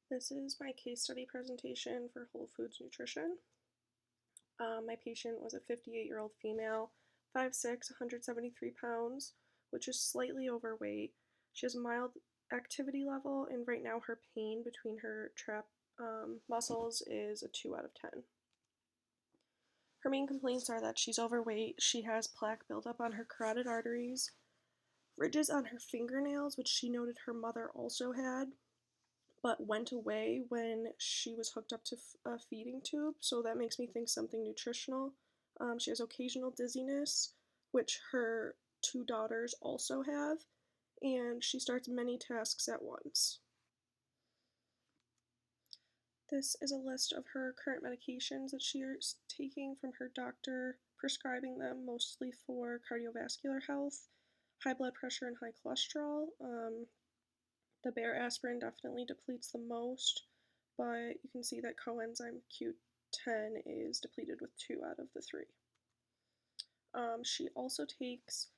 This is my case study presentation for Whole Foods Nutrition. My patient was a 58-year-old female, 5'6", 173 pounds, which is slightly overweight. She has a mild activity level, and right now her pain between her trap muscles is a 2 out of 10. Her main complaints are that she's overweight, she has plaque buildup on her carotid arteries, ridges on her fingernails, which she noted her mother also had, but went away when she was hooked up to a feeding tube, so that makes me think something nutritional. She has occasional dizziness, which her two daughters also have, and she starts many tasks at once. This is a list of her current medications that she is taking from her doctor, prescribing them mostly for cardiovascular health, high blood pressure, and high cholesterol. The Bayer aspirin definitely depletes the most, but you can see that coenzyme Q10 is depleted with 2 out of the 3. She also takes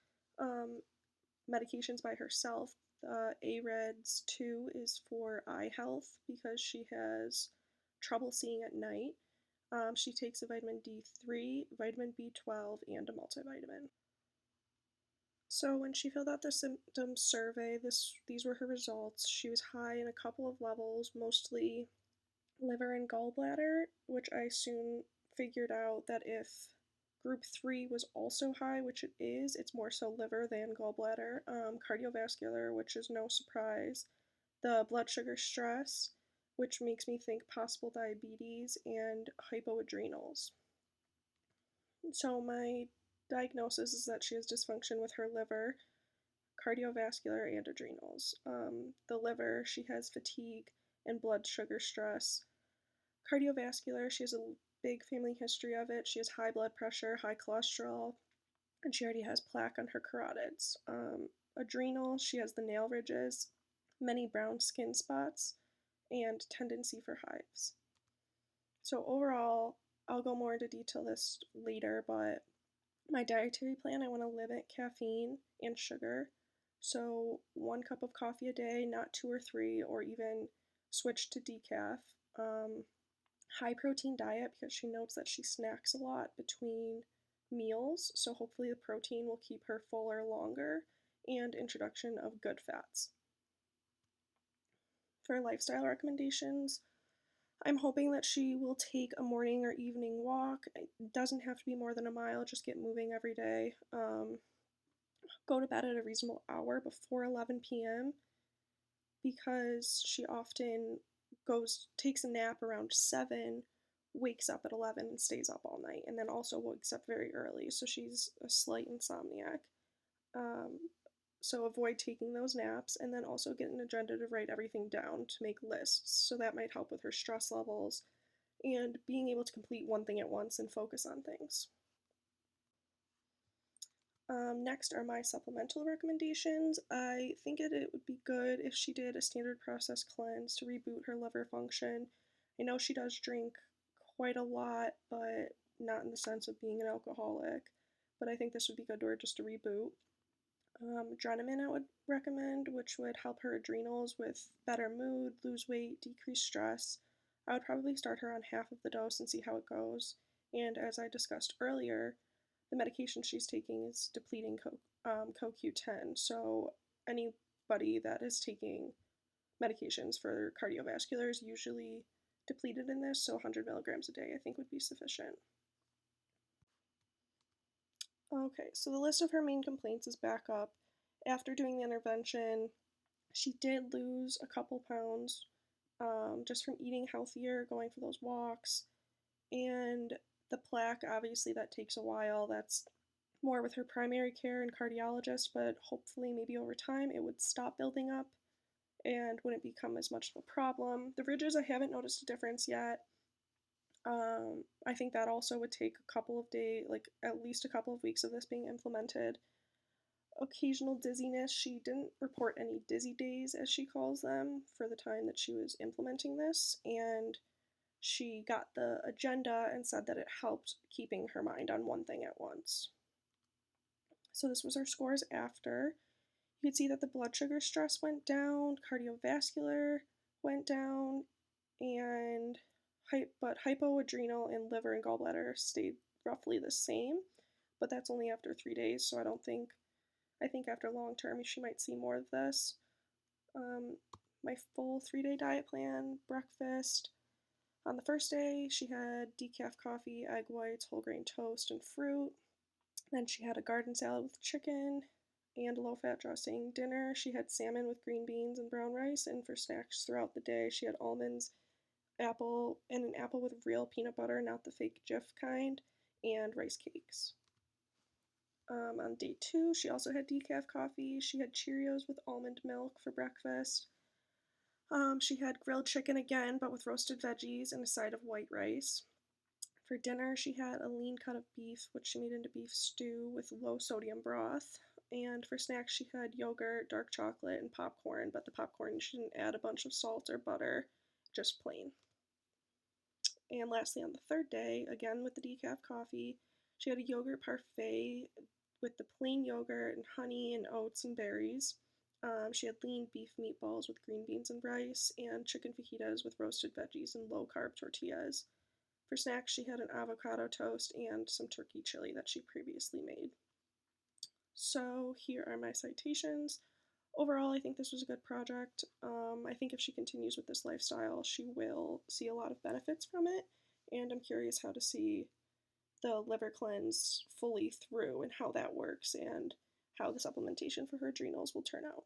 medications by herself. AREDS 2 is for eye health because she has trouble seeing at night. She takes a vitamin D3, vitamin B12, and a multivitamin. So when she filled out the symptoms survey, these were her results. She was high in a couple of levels, mostly liver and gallbladder, which I soon figured out that if group 3 was also high, which it is, it's more so liver than gallbladder, cardiovascular, which is no surprise, the blood sugar stress, which makes me think possible diabetes, and hypoadrenals. So my diagnosis is that she has dysfunction with her liver, cardiovascular, and adrenals. The liver, she has fatigue and blood sugar stress. Cardiovascular, she has a big family history of it. She has high blood pressure, high cholesterol, and she already has plaque on her carotids. Adrenal, she has the nail ridges, many brown skin spots, and tendency for hives. So overall, I'll go more into detail this later, but my dietary plan, I want to limit caffeine and sugar. So 1 cup of coffee a day, not 2 or 3, or even switch to decaf. High protein diet because she notes that she snacks a lot between meals, so hopefully the protein will keep her fuller longer, and introduction of good fats. For lifestyle recommendations, I'm hoping that she will take a morning or evening walk. It doesn't have to be more than a mile, just get moving every day. Go to bed at a reasonable hour before 11 p.m. because she often takes a nap around 7, wakes up at 11 and stays up all night, and then also wakes up very early, so she's a slight insomniac. So avoid taking those naps, and then also get an agenda to write everything down to make lists, so that might help with her stress levels and being able to complete one thing at once and focus on things. Next are my supplemental recommendations. I think it would be good if she did a standard process cleanse to reboot her liver function. I know she does drink quite a lot, but not in the sense of being an alcoholic. But I think this would be good to her just to reboot. Drenamine I would recommend, which would help her adrenals with better mood, lose weight, decrease stress. I would probably start her on half of the dose and see how it goes. And as I discussed earlier, the medication she's taking is depleting CoQ10. So anybody that is taking medications for cardiovascular is usually depleted in this, so 100 milligrams a day I think would be sufficient. Okay, so the list of her main complaints is back up. After doing the intervention, she did lose a couple pounds just from eating healthier, going for those walks, and the plaque, obviously, that takes a while. That's more with her primary care and cardiologist, but hopefully, maybe over time, it would stop building up and wouldn't become as much of a problem. The ridges, I haven't noticed a difference yet. I think that also would take a couple of days, like at least a couple of weeks of this being implemented. Occasional dizziness, she didn't report any dizzy days, as she calls them, for the time that she was implementing this, and she got the agenda and said that it helped keeping her mind on one thing at once. So this was her scores after. You could see that the blood sugar stress went down, cardiovascular went down, and but hypoadrenal and liver and gallbladder stayed roughly the same, but that's only after 3 days, so I think after long term she might see more of this. Um, my full 3 day diet plan: breakfast. On the first day, she had decaf coffee, egg whites, whole grain toast, and fruit. Then she had a garden salad with chicken and a low fat dressing. Dinner, she had salmon with green beans and brown rice. And for snacks throughout the day, she had almonds, apple, and an apple with real peanut butter, not the fake Jif kind, and rice cakes. On day 2, she also had decaf coffee. She had Cheerios with almond milk for breakfast. She had grilled chicken again, but with roasted veggies and a side of white rice. For dinner, she had a lean cut of beef, which she made into beef stew with low sodium broth. And for snacks, she had yogurt, dark chocolate, and popcorn, but the popcorn, she didn't add a bunch of salt or butter, just plain. And lastly, on the third day, again with the decaf coffee, she had a yogurt parfait with the plain yogurt and honey and oats and berries. She had lean beef meatballs with green beans and rice, and chicken fajitas with roasted veggies and low carb tortillas. For snacks, she had an avocado toast and some turkey chili that she previously made. So here are my citations. Overall, I think this was a good project. I think if she continues with this lifestyle, she will see a lot of benefits from it, and I'm curious how to see the liver cleanse fully through and how that works and how the supplementation for her adrenals will turn out.